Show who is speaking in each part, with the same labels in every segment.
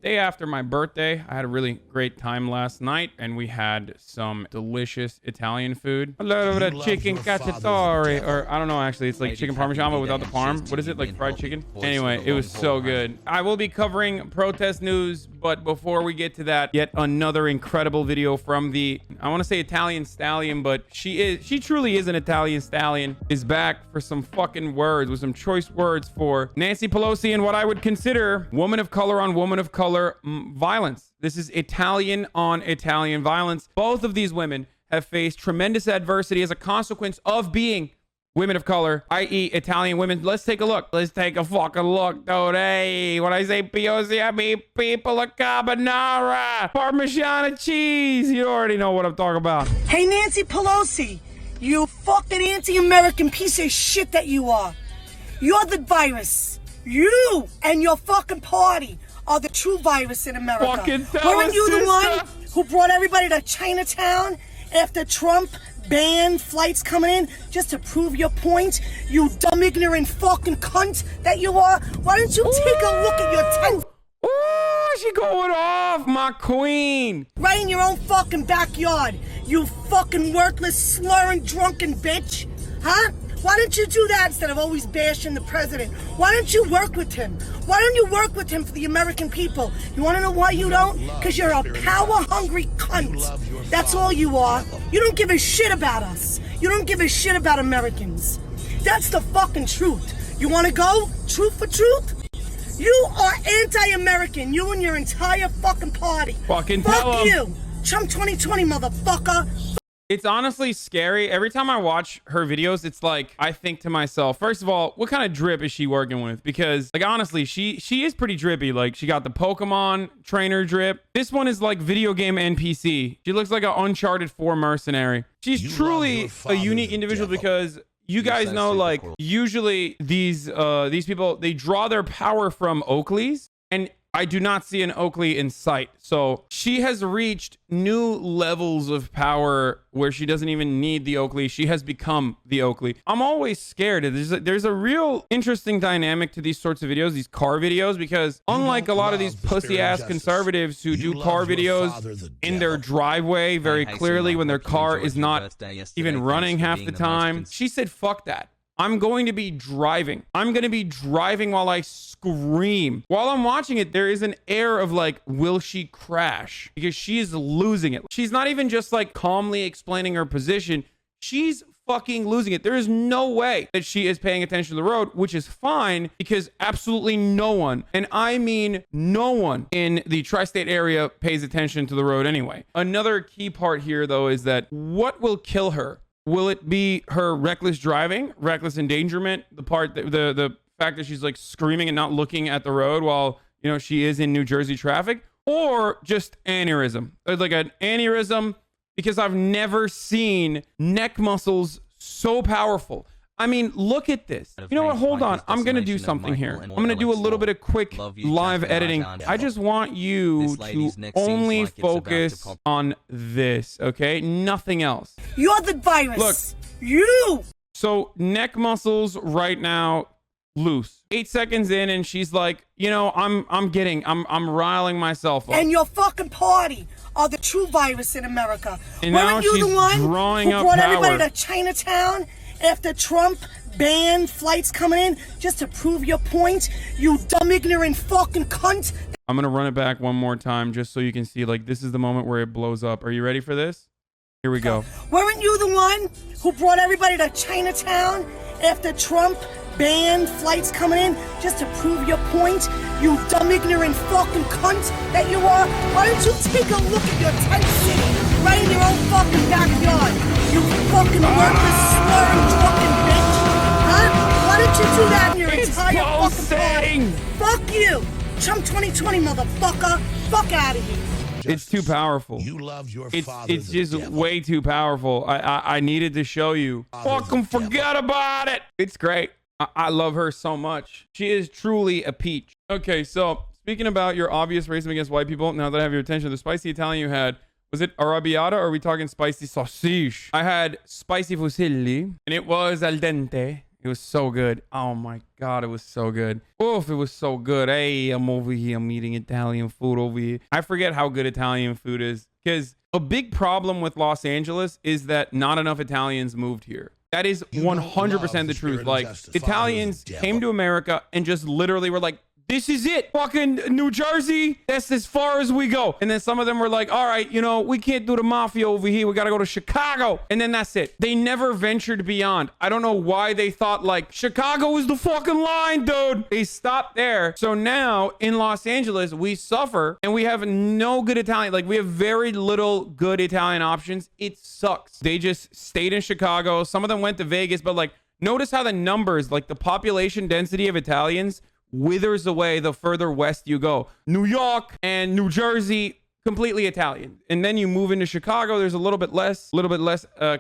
Speaker 1: Day after my birthday, I had a really great time last night, and we had some delicious Italian food. A little bit of chicken cacciatore, or I don't know, actually, it's like chicken parmesan, but without the parm. What is it, like fried chicken? Anyway, it was so good. I will be covering protest news, but before we get to that, yet another incredible video from the, I want to say Italian stallion, but she truly is an Italian stallion, is back for some fucking words, with some choice words for Nancy Pelosi and what I would consider woman of color on woman of color violence. This is Italian on Italian violence. Both of these women have faced tremendous adversity as a consequence of being women of color, i.e. Italian women. Let's take a look. Let's take a fucking look, dude. Hey, when I say Pelosi, I mean people of carbonara, Parmesan cheese. You already know what I'm talking about.
Speaker 2: Hey, Nancy Pelosi, you fucking anti-American piece of shit that you are. You're the virus. You and your fucking party are the true virus in America. Weren't you the one who brought everybody to Chinatown after Trump banned flights coming in just to prove your point? You dumb, ignorant fucking cunt that you are. Why don't you take a look at your tent?
Speaker 1: Ooh, she going off, my queen.
Speaker 2: Right in your own fucking backyard, you fucking worthless, slurring, drunken bitch. Huh? Why don't you do that instead of always bashing the president? Why don't you work with him? Why don't you work with him for the American people? You want to know why you don't? Because you're a power-hungry cunt. That's all you are. You don't give a shit about us. You don't give a shit about Americans. That's the fucking truth. You want to go? Truth for truth? You are anti-American. You and your entire fucking party.
Speaker 1: Fucking
Speaker 2: Fuck you. Trump 2020, motherfucker.
Speaker 1: It's honestly scary. Every time I watch her videos, it's like, I think to myself, first of all, what kind of drip is she working with? Because, like, honestly, she is pretty drippy. Like, she got the Pokemon trainer drip. This one is like video game NPC. She looks like an Uncharted 4 mercenary. She's truly a unique individual because you guys know, like, usually these people, they draw their power from Oakleys, and I do not see an Oakley in sight. So she has reached new levels of power where she doesn't even need the Oakley. She has become the Oakley. I'm always scared. There's a real interesting dynamic to these sorts of videos, these car videos, because unlike a lot of these pussy ass conservatives who do car videos in their driveway very clearly when their car is not even running half the time, she said, fuck that. I'm going to be driving. I'm going to be driving while I scream. While I'm watching it, there is an air of like, will she crash? Because she is losing it. She's not even just like calmly explaining her position. She's fucking losing it. There is no way that she is paying attention to the road, which is fine because absolutely no one, and I mean no one in the tri-state area pays attention to the road anyway. Another key part here though is that what will kill her? Will it be her reckless driving, reckless endangerment, the part that the fact that she's like screaming and not looking at the road while, you know, she is in New Jersey traffic, or just aneurysm? Like an aneurysm, because I've never seen neck muscles so powerful. I mean, look at this. You know what? Hold on. I'm going to do something here. I'm going to do a little bit of quick live editing. I just want you to only focus on this, okay? Nothing else.
Speaker 2: You're the virus.
Speaker 1: Look.
Speaker 2: You.
Speaker 1: So neck muscles right now loose. 8 seconds in and she's like, you know, I'm riling myself up.
Speaker 2: And your fucking party are the true virus in America.
Speaker 1: And now
Speaker 2: you
Speaker 1: she's
Speaker 2: the one
Speaker 1: drawing
Speaker 2: who
Speaker 1: up
Speaker 2: brought
Speaker 1: power.
Speaker 2: Everybody to Chinatown after Trump banned flights coming in just to prove your point? You dumb, ignorant fucking cunt.
Speaker 1: I'm gonna run it back one more time just so you can see, like, this is the moment where it blows up. Are you ready for this? Here we go.
Speaker 2: Weren't you the one who brought everybody to Chinatown after Trump banned flights coming in just to prove your point? You dumb, ignorant fucking cunt that you are. Why don't you take a look at your tent city right in your own fucking backyard? You fucking worthless, slurring, drunken bitch. Huh? Why don't you do that in your entire fucking party? Fuck you. Trump 2020, motherfucker. Fuck out of here.
Speaker 1: It's too powerful.
Speaker 3: You love your
Speaker 1: it's just way too powerful. I needed to show you. Fucking forget about it. It's great. I love her so much. She is truly a peach. Okay, so speaking about your obvious racism against white people, now that I have your attention, the spicy Italian you had, was it arrabbiata or are we talking spicy sausage? I had spicy fusilli and it was al dente. It was so good. Oh my God, it was so good. Oof, it was so good. Hey, I'm over here. I'm eating Italian food over here. I forget how good Italian food is, because a big problem with Los Angeles is that not enough Italians moved here. That is 100% the truth. Like, Italians came to America and just literally were like, this is it. Fucking New Jersey, that's as far as we go. And then some of them were like, all right, you know, we can't do the mafia over here. We got to go to Chicago. And then that's it. They never ventured beyond. I don't know why they thought like Chicago is the fucking line, dude. They stopped there. So now in Los Angeles, we suffer and we have no good Italian. Like, we have very little good Italian options. It sucks. They just stayed in Chicago. Some of them went to Vegas, but like, notice how the numbers, like the population density of Italians withers away the further west you go. New York and New Jersey, completely Italian. And then you move into Chicago, there's a little bit less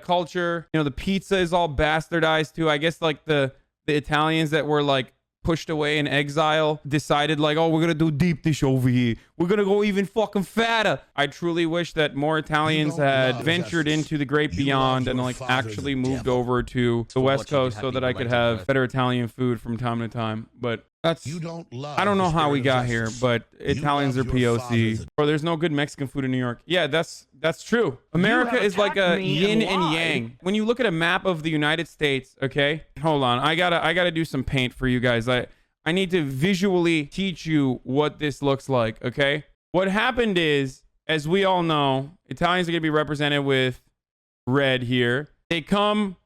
Speaker 1: culture. You know, the pizza is all bastardized too. I guess like the Italians that were like pushed away in exile decided like, oh, we're gonna do deep dish over here. We're gonna go even fucking fatter. I truly wish that more Italians had ventured into the great beyond and like actually moved over to the West Coast so that I could have better Italian food from time to time. But that's, I don't know how we got here, but Italians are POC. Or there's no good Mexican food in New York. Yeah, that's true. America is like a yin and yang. When you look at a map of the United States, okay? Hold on. I gotta do some paint for you guys. I need to visually teach you what this looks like, okay? What happened is, as we all know, Italians are gonna be represented with red here. They come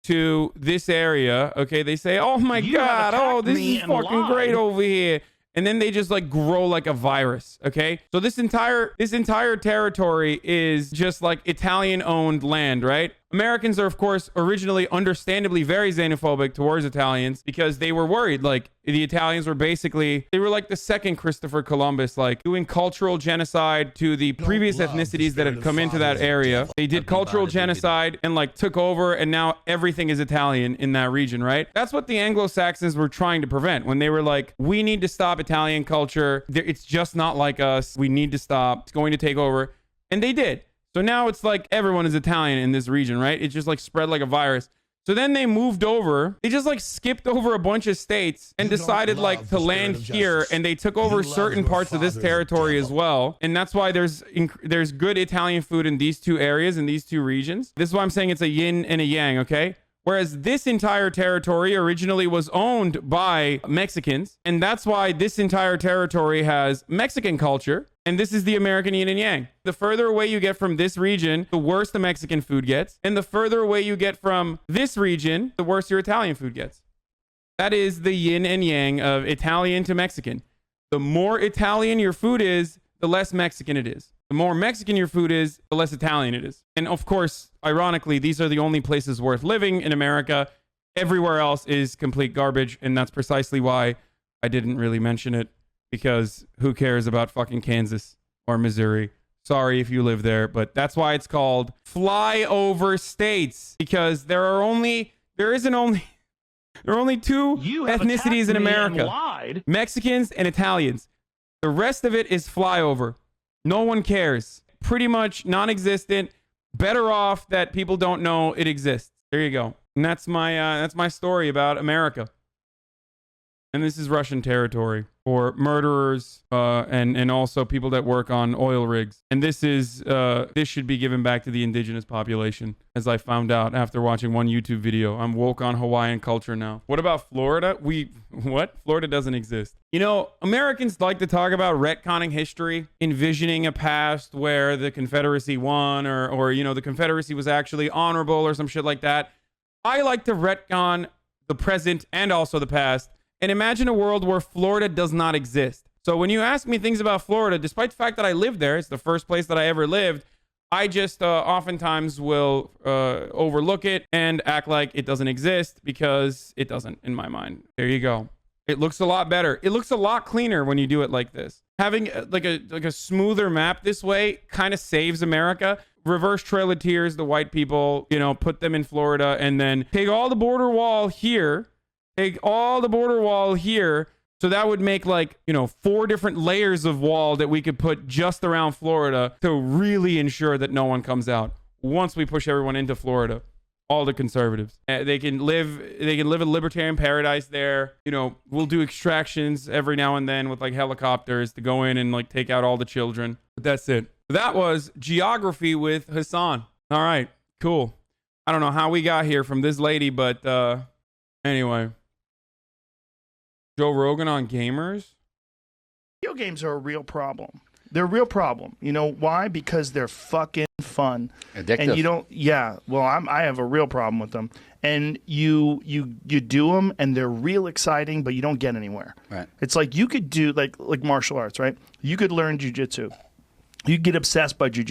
Speaker 1: to this area, okay? They say, oh my God, oh, this is fucking great over here. And then they just like grow like a virus, okay? So this entire territory is just like Italian owned land, right? Americans are, of course, originally understandably very xenophobic towards Italians because they were worried. Like, the Italians were basically, they were like the second Christopher Columbus, like doing cultural genocide to the previous ethnicities that had come into that area. They did cultural genocide and like took over, and now everything is Italian in that region, right? That's what the Anglo-Saxons were trying to prevent when they were like, we need to stop Italian culture. It's just not like us. We need to stop. It's going to take over. And they did. So now it's like everyone is Italian in this region, right? It just like spread like a virus. So then they moved over. They just like skipped over a bunch of states and decided like to land here, and they took over certain parts of this territory as well. And that's why there's good Italian food in these two areas, in these two regions. This is why I'm saying it's a yin and a yang, okay? Whereas this entire territory originally was owned by Mexicans, and that's why this entire territory has Mexican culture. And this is the American yin and yang. The further away you get from this region, the worse the Mexican food gets. And the further away you get from this region, the worse your Italian food gets. That is the yin and yang of Italian to Mexican. The more Italian your food is, the less Mexican it is. The more Mexican your food is, the less Italian it is. And of course, ironically, these are the only places worth living in America. Everywhere else is complete garbage. And that's precisely why I didn't really mention it. Because who cares about fucking Kansas or Missouri? Sorry if you live there, but that's why it's called flyover states. Because there are only two ethnicities in America: Mexicans and Italians. The rest of it is flyover. No one cares. Pretty much non-existent. Better off that people don't know it exists. There you go. And that's my story about America. And this is Russian territory for murderers and also people that work on oil rigs. And this should be given back to the indigenous population, as I found out after watching one YouTube video. I'm woke on Hawaiian culture now. What about Florida? What? Florida doesn't exist. You know, Americans like to talk about retconning history, envisioning a past where the Confederacy won or you know, the Confederacy was actually honorable or some shit like that. I like to retcon the present and also the past, and imagine a world where Florida does not exist. So when you ask me things about Florida, despite the fact that I live there, it's the first place that I ever lived, I just oftentimes will overlook it and act like it doesn't exist, because it doesn't in my mind. There you go. It looks a lot better. It looks a lot cleaner when you do it like this. Having like a smoother map this way kind of saves America. Reverse Trail of Tears, the white people, you know, put them in Florida, and then take all the border wall here. Take all the border wall here. So that would make like, you know, 4 different layers of wall that we could put just around Florida to really ensure that no one comes out once we push everyone into Florida. all the conservatives. They can live a libertarian paradise there. You know, we'll do extractions every now and then with like helicopters to go in and like take out all the children. But that's it. That was geography with Hasan. All right, cool. I don't know how we got here from this lady, but anyway. Joe Rogan on gamers.
Speaker 3: Video games are a real problem. They're a real problem. You know why? Because they're fucking fun.
Speaker 4: Addictive.
Speaker 3: And you don't. Yeah. Well, I have a real problem with them. And you do them, and they're real exciting, but you don't get anywhere.
Speaker 4: Right.
Speaker 3: It's like you could do like martial arts, right? You could learn jujitsu. You get obsessed by jujitsu.